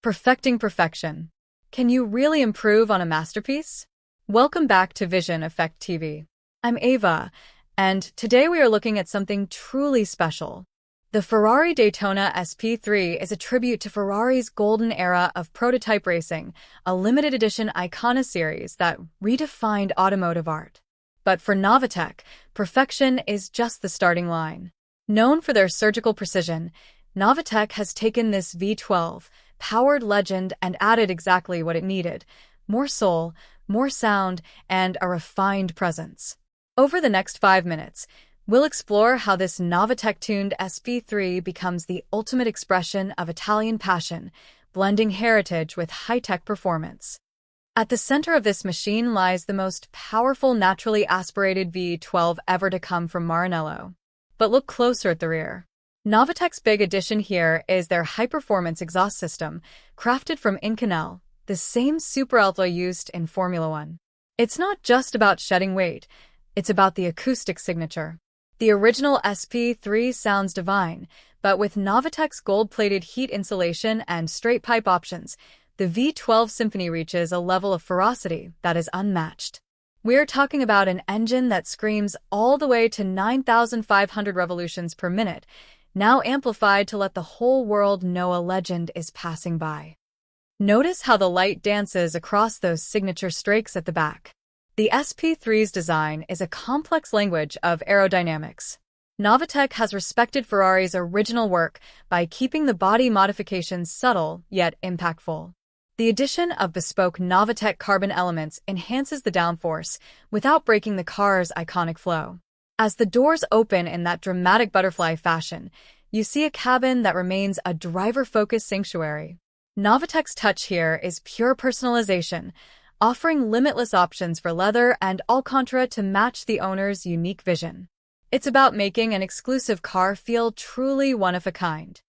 Perfecting perfection. Can you really improve on a masterpiece? Welcome back to Vision Effect TV. I'm Ava, and today we are looking at something truly special. The Ferrari Daytona SP3 is a tribute to Ferrari's golden era of prototype racing, a limited edition Icona series that redefined automotive art. But for Novitec, perfection is just the starting line. Known for their surgical precision, Novitec has taken this V12 powered legend and added exactly what it needed: more soul, more sound, and a refined presence. Over the next 5 minutes, we'll explore how this Novitec-tuned SP3 becomes the ultimate expression of Italian passion, blending heritage with high-tech performance. At the center of this machine lies the most powerful naturally aspirated V12 ever to come from Maranello. But look closer at the rear. Novitec's big addition here is their high-performance exhaust system, crafted from Inconel, the same superalloy used in Formula One. It's not just about shedding weight, it's about the acoustic signature. The original SP3 sounds divine, but with Novitec's gold-plated heat insulation and straight-pipe options, the V12 Symphony reaches a level of ferocity that is unmatched. We're talking about an engine that screams all the way to 9,500 revolutions per minute, now amplified to let the whole world know a legend is passing by. Notice how the light dances across those signature Strakes at the back. The SP3's design is a complex language of aerodynamics. Novitec has respected Ferrari's original work by keeping the body modifications subtle yet impactful. The addition of bespoke Novitec carbon elements enhances the downforce without breaking the car's iconic flow. As the doors open in that dramatic butterfly fashion, you see a cabin that remains a driver-focused sanctuary. Novitec's touch here is pure personalization, offering limitless options for leather and Alcantara to match the owner's unique vision. It's about making an exclusive car feel truly one of a kind.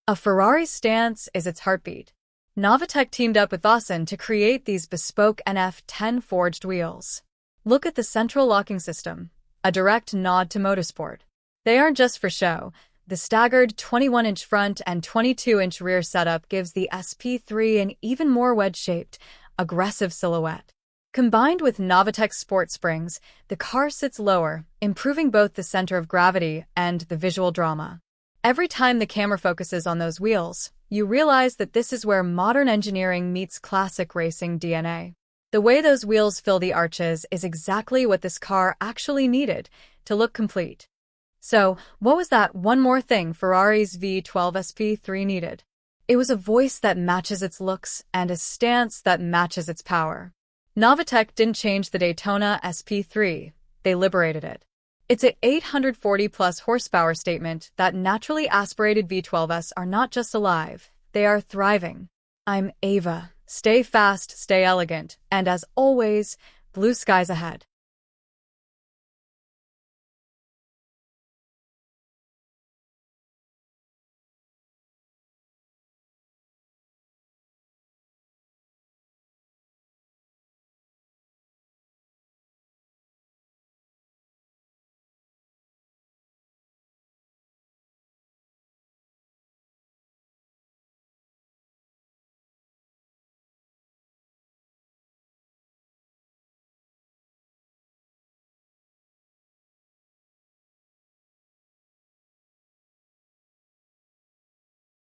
A Ferrari stance is its heartbeat. Novitec teamed up with Vossen to create these bespoke NF10 forged wheels. Look at the central locking system, a direct nod to motorsport. They aren't just for show. The staggered 21-inch front and 22-inch rear setup gives the SP3 an even more wedge-shaped, aggressive silhouette. Combined with Novitec's sport springs, the car sits lower, improving both the center of gravity and the visual drama. Every time the camera focuses on those wheels, you realize that this is where modern engineering meets classic racing DNA. The way those wheels fill the arches is exactly what this car actually needed to look complete. So, what was that one more thing Ferrari's V12 SP3 needed? It was a voice that matches its looks and a stance that matches its power. Novitec didn't change the Daytona SP3, they liberated it. It's an 840-plus horsepower statement that naturally aspirated V12s are not just alive, they are thriving. I'm Ava. Stay fast, stay elegant, and as always, blue skies ahead.